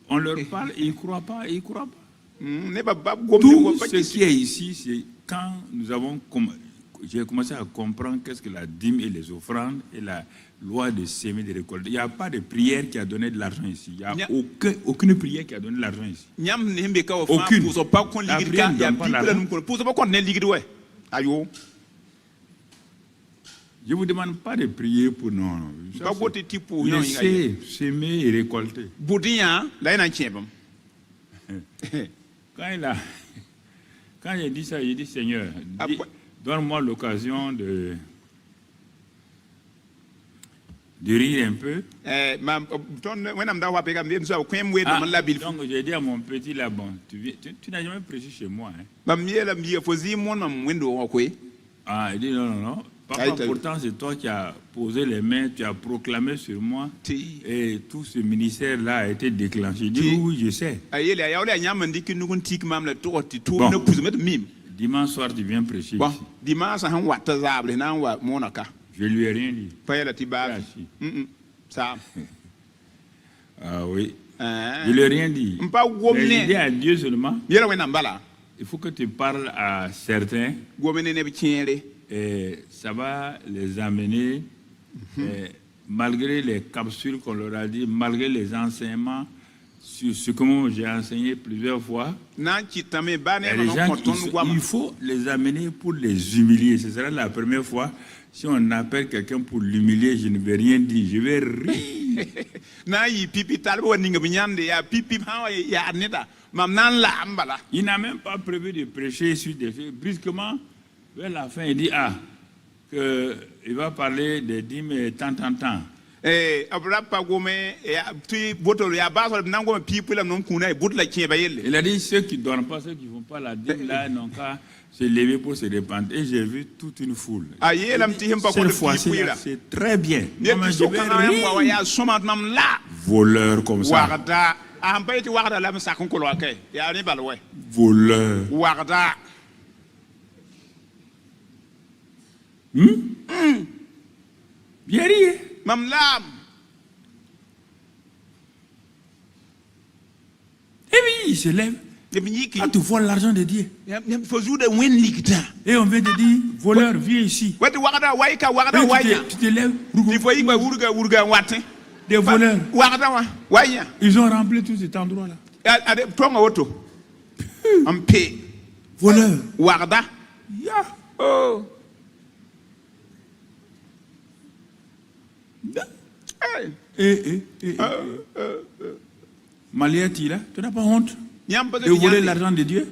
on leur parle, ils ne croient pas. Tout ce qui est ici, c'est quand j'ai commencé à comprendre qu'est-ce que la dîme et les offrandes et la loi de semer et de récolter. Il n'y a pas de prière qui a donné de l'argent ici. Il n'y a aucune prière qui a donné de l'argent ici. Aucune. La prière ne donne pas l'argent. Je ne vous demande pas de prier pour non. Laissez semer et récolter. Quand j'ai dit ça, j'ai dit Seigneur, donne-moi l'occasion de rire un peu. Donc j'ai dit à mon petit là, bon, tu n'as jamais prêché chez moi. Hein? Ah, il dit non. Papa, pourtant c'est toi qui as posé les mains, tu as proclamé sur moi et tout ce ministère-là a été déclenché. Je dis oui, je sais. Bon. Dimanche soir, tu viens prêcher ici. Je lui ai rien dit. Ah oui. Je lui ai rien dit. Mais j'ai dit à Dieu seulement, il faut que tu parles à certains. Et ça va les amener, malgré les capsules qu'on leur a dit, malgré les enseignements, sur ce que moi j'ai enseigné plusieurs fois. Les gens il faut les amener pour les humilier. Ce sera la première fois. Si on appelle quelqu'un pour l'humilier, je ne vais rien dire, je vais rire. Il n'a même pas prévu de prêcher sur des faits. Brusquement, vers la fin, il dit il va parler des dîmes tant. Il a dit ceux qui ne dorment pas, ceux qui ne font pas la dîme, là, n'ont qu'à se lever pour se répandre. Et j'ai vu toute une foule. Cette fois-ci, c'est très bien. Voleur comme ça. Voleur. Bien ri. Et puis il se lève. Quand tu voles l'argent de Dieu. Et on vient te dire, voleur, viens ici. Tu te lèves. Des voleurs. Ils ont rempli tout cet endroit-là. Voleur. Maliati là, tu n'as pas honte de voler l'argent de Dieu?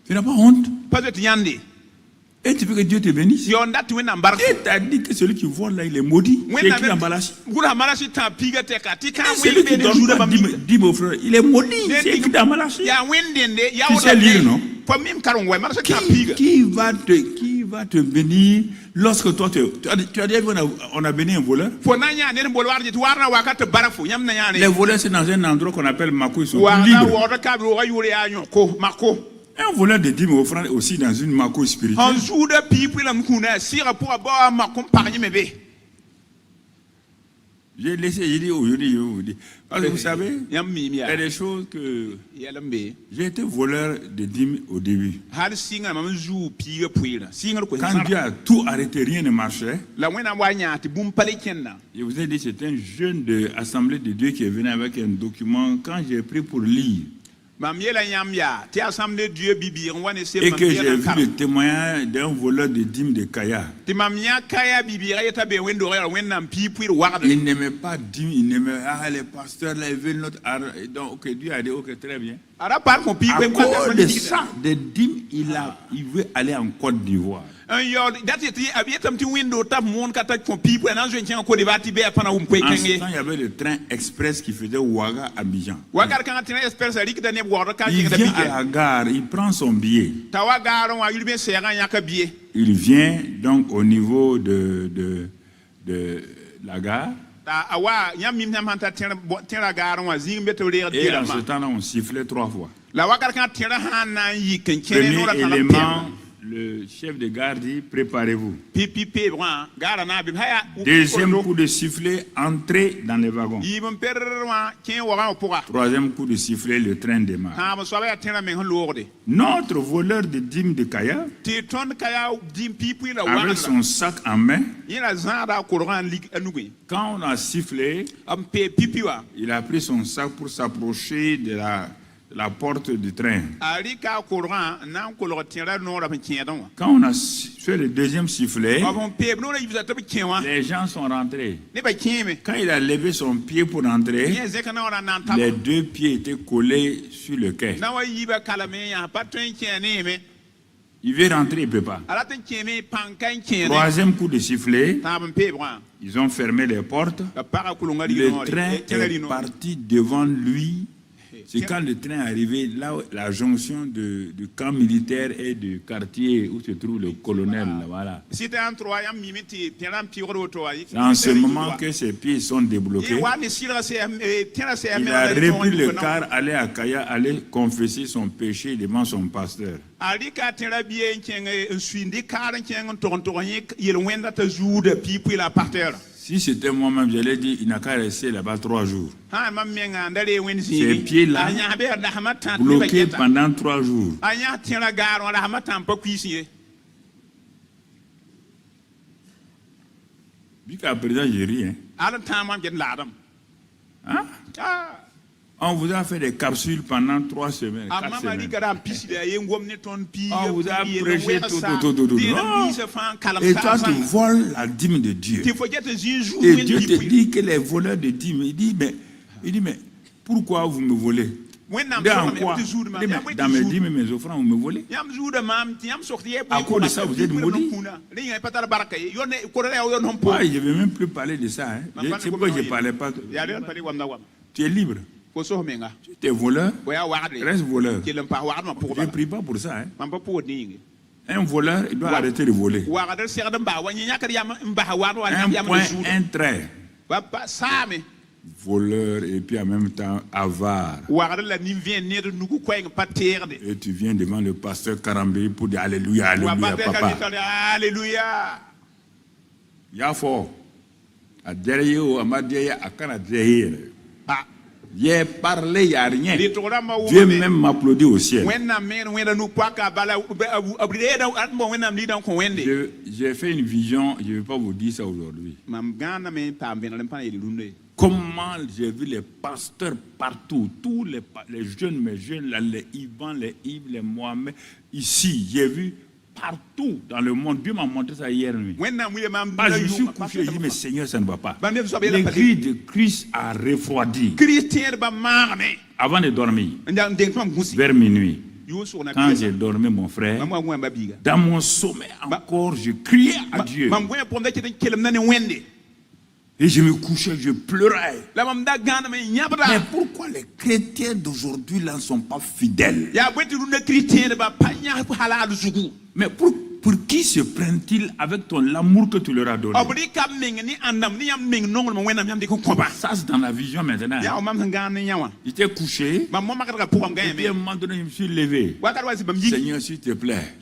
Tu n'as pas honte? Et tu veux que Dieu te bénisse? Et t'as dit que celui qui vole là, il est maudit. C'est écrit en Malachi. Celui qui donne pas dîme aux frères, il est maudit. C'est écrit en Malachi. Tu sais lire, non? Qui va te bénir lorsque toi tu as dit on a béni un voleur? Les voleurs, c'est dans un endroit qu'on appelle Mako, ils sont libres. Un voleur de dîmes offrandes aussi dans une Mako spirituelle. J'ai dit aujourd'hui. Parce que vous savez, il y a des choses que j'ai été voleur de dîmes au début. Quand Dieu a tout arrêté, rien ne marchait. Je vous ai dit, c'est un jeune de l'Assemblée de Dieu qui est venu avec un document. Quand j'ai pris pour lire, et que j'ai vu le témoignage d'un voleur de dîmes de Kaya. Il n'aimait pas dîmes, il n'aimait les pasteurs là, ils veulent notre argent. Donc Dieu a dit ok, très bien. À cause de ça, des dîmes, il veut aller en Côte d'Ivoire. En ce temps, il y avait le train express qui faisait Ouaga-Abidjan. Il vient à la gare, il prend son billet. Il vient donc au niveau de la gare. Et en ce temps-là, on sifflait 3 fois. Premier élément le chef de garde dit préparez-vous. Deuxième coup de sifflet, entrez dans les wagons. Troisième coup de sifflet, le train démarre. Notre voleur de dîmes de Kaya, avec son sac en main, quand on a sifflé, il a pris son sac pour s'approcher de la porte du train. Quand on a fait le deuxième sifflet, les gens sont rentrés. Quand il a levé son pied pour entrer, les deux pieds étaient collés sur le quai. Il veut rentrer, il ne peut pas. Troisième coup de sifflet, ils ont fermé les portes. Le train est parti devant lui. C'est quand le train est arrivé, là, la jonction du camp militaire et du quartier où se trouve le colonel. Voilà. C'est en ce moment que ses pieds sont débloqués. Il a repris le car, allé à Kaya, allé confesser son péché devant son pasteur. Si c'était moi-même, j'allais dire, il n'a qu'à rester là-bas 3 jours. Ses pieds-là, bloqués pendant 3 jours. Jusqu'à présent, je ris. Hein? On vous a fait des capsules pendant 3 semaines, 4 semaines. On vous a prêché tout. Et toi, tu voles la dîme de Dieu. Et Dieu te dit que les voleurs de dîme, il dit, mais pourquoi vous me volez? Dans quoi? Dans mes dîmes et mes offrandes, vous me volez? À cause de ça, vous êtes maudits. Moi, je ne vais même plus parler de ça. C'est pourquoi je ne parlais pas. Tu es libre. Tu es voleur, reste voleur. Je ne prie pas pour ça. Un voleur, il doit arrêter de voler. Un point, un trait. Voleur et puis en même temps avare. Et tu viens devant le pasteur Karambé pour dire Alléluia, Alléluia, papa. Alléluia. Il y a fort. À derrière, à ma derrière, à quand derrière. J'ai parlé, il n'y a rien. Dieu même m'applaudit au ciel. J'ai fait une vision, je ne vais pas vous dire ça aujourd'hui. Comment j'ai vu les pasteurs partout, tous les jeunes, mes jeunes, là, les Ivan, les Yves, les Mohamed, ici, j'ai vu partout dans le monde. Dieu m'a montré ça hier nuit. Je suis couché, je dis, mais Seigneur, ça ne va pas. Le cri de Christ a refroidi. Avant de dormir, vers minuit, quand j'ai dormi, mon frère, dans mon sommeil encore, je criais à Dieu. Et je me couchais, je pleurais. Mais pourquoi les chrétiens d'aujourd'hui là ne sont pas fidèles? Mais pour qui se prennent-ils avec l'amour que tu leur as donné? Ça, c'est dans la vision maintenant. J'étais couché. Et puis à un moment donné, je me suis levé. Seigneur, s'il te plaît,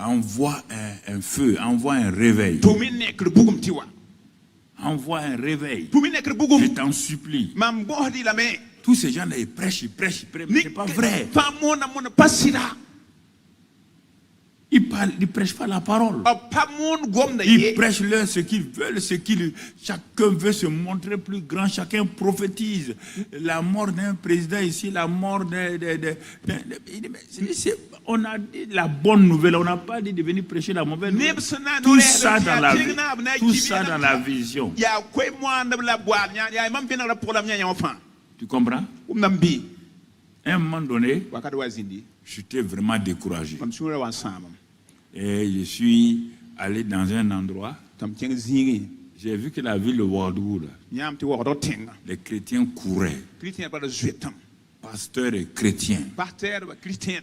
envoie un feu, envoie un réveil. Envoie un réveil. Je t'en supplie. Tous ces gens-là, ils prêchent. Mais c'est pas vrai. Ils ne prêchent pas la parole. Ils prêchent leur ce qu'ils veulent, chacun veut se montrer plus grand, chacun prophétise. La mort d'un président ici, la mort on a dit la bonne nouvelle, on n'a pas dit de venir prêcher la mauvaise nouvelle. Tout ça dans la vie, tout ça dans la vision. Tu comprends? À un moment donné, j'étais vraiment découragé. Et je suis allé dans un endroit, j'ai vu que la ville de Ouagadougou, les chrétiens couraient. Pasteurs et chrétiens,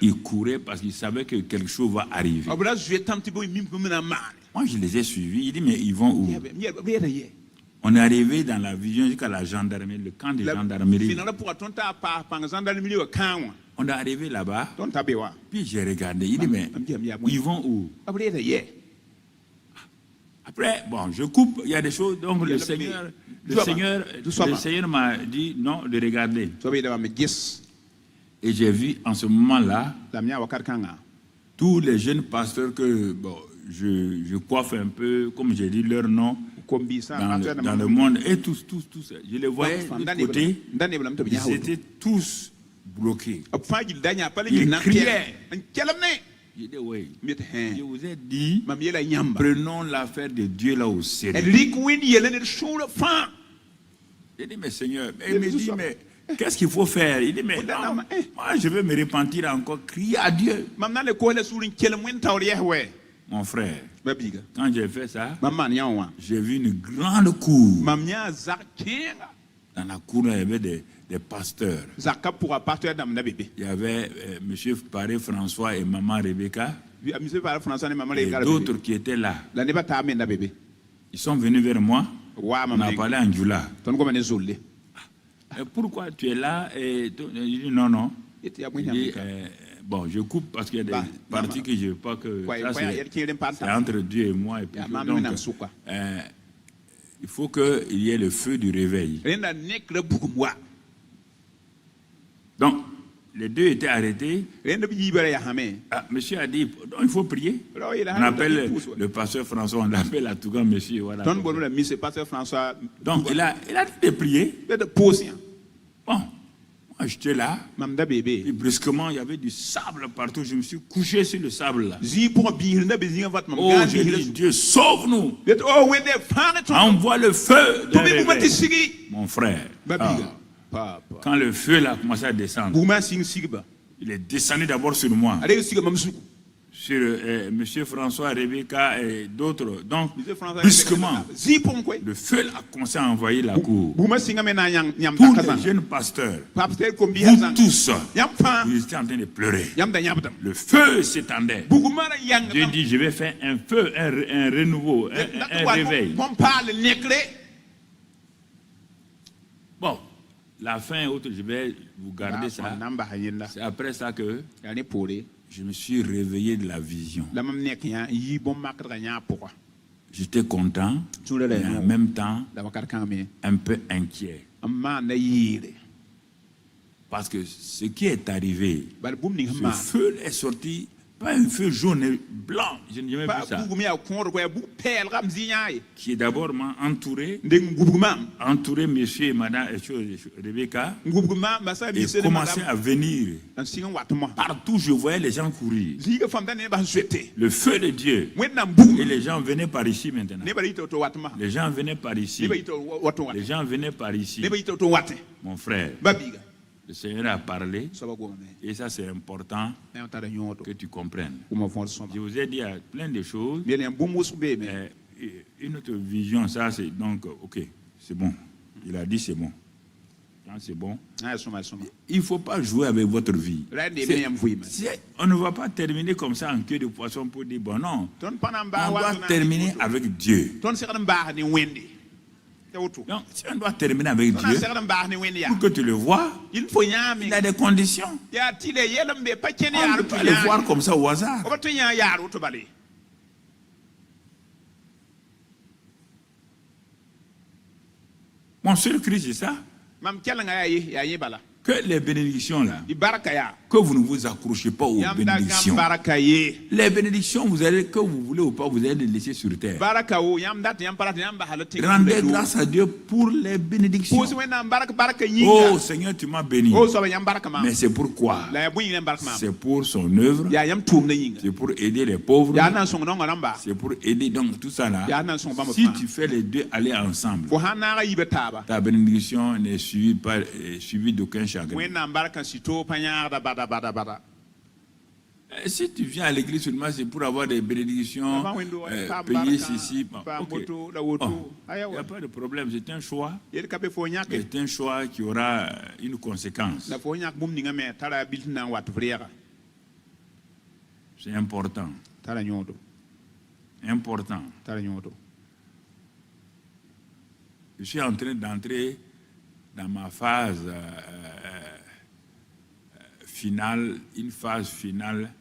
ils couraient parce qu'ils savaient que quelque chose va arriver. Moi, je les ai suivis. Il dit, mais ils vont où? On est arrivé dans la vision jusqu'à la gendarmerie, le camp de gendarmerie. on est arrivé là-bas, puis j'ai regardé, il dit, mais ils vont où? Après, bon, je coupe, il y a des choses, donc le Seigneur m'a dit non de regarder. Et j'ai vu en ce moment-là tous les jeunes pasteurs que bon, je coiffe un peu, comme j'ai dit leur nom, dans le monde, et tous, je les voyais de l'autre côté, ils étaient tous bloqués. Ils criaient. J'ai dit, oui, je vous ai dit, prenons l'affaire de Dieu là au sérieux. J'ai dit, mais Seigneur, il me dit, mais qu'est-ce qu'il faut faire? Il dit, mais non, moi je veux me repentir encore, crier à Dieu. Mon frère, quand j'ai fait ça, j'ai vu une grande cour. Dans la cour, il y avait des pasteurs. Il y avait M. Paré François et Maman Rebecca. Et d'autres qui étaient là. Ils sont venus vers moi. On a parlé en Djoula. Pourquoi tu es là? Et il dit non. Il dit, bon, je coupe parce qu'il y a des parties que je ne veux pas que. C'est entre Dieu et moi. Et puis, donc, il faut qu'il y ait le feu du réveil. Donc, les deux étaient arrêtés. Monsieur a dit, donc, il faut prier. On appelle le pasteur François, on l'appelle à tout cas monsieur. Voilà. Donc, il a dit de prier. Bon, moi j'étais là. Et brusquement, il y avait du sable partout. Je me suis couché sur le sable là. Oh, j'ai dit, Dieu, sauve-nous. Envoie le feu. Mon frère. Quand le feu là a commencé à descendre, il est descendu d'abord sur moi, sur M. François, Rebecca et d'autres. Donc, brusquement, le feu a commencé à envahir la cour. Tous les jeunes pasteurs, vous tous, vous étiez en train de pleurer. Le feu s'étendait. Dieu dit, je vais faire un feu, un renouveau, un réveil. Bon. La fin autre, je vais vous garder ça. C'est après ça que je me suis réveillé de la vision. J'étais content, mais en même temps un peu inquiet. Parce que ce qui est arrivé, ce feu est sorti, pas un feu jaune et blanc, je n'ai jamais vu ça. Qui est d'abord entouré monsieur et madame Rebecca, et commençait à venir. Partout je voyais les gens courir. Le feu de Dieu. Et les gens venaient par ici maintenant. Les gens venaient par ici. Les gens venaient par ici. Mon frère. Le Seigneur a parlé, et ça c'est important que tu comprennes. Je vous ai dit plein de choses. Une autre vision, ça c'est donc, ok, c'est bon. Il a dit c'est bon. Quand c'est bon, il ne faut pas jouer avec votre vie. On ne va pas terminer comme ça en queue de poisson pour dire bon non. On doit terminer avec Dieu. Donc, si on doit terminer avec Dieu, pour que tu le vois, il a des conditions. On ne peut pas le voir comme ça au hasard. Mon seul cri, c'est ça. Que les bénédictions là, que vous ne vous accrochez pas aux bénédictions. Les bénédictions, que vous voulez ou pas, vous allez les laisser sur terre. Rendez grâce à Dieu pour les bénédictions. Oh Seigneur, tu m'as béni. Mais c'est pourquoi? C'est pour son œuvre. C'est pour aider les pauvres. C'est pour aider donc tout ça là. Si tu fais les deux aller ensemble, ta bénédiction n'est suivie d'aucun chagrin. Si tu viens à l'église seulement, c'est pour avoir des bénédictions, payer ceci. Okay. Il n'y a pas de problème, c'est un choix. C'est un choix qui aura une conséquence. C'est important. Important. Je suis en train d'entrer dans ma phase finale, une phase finale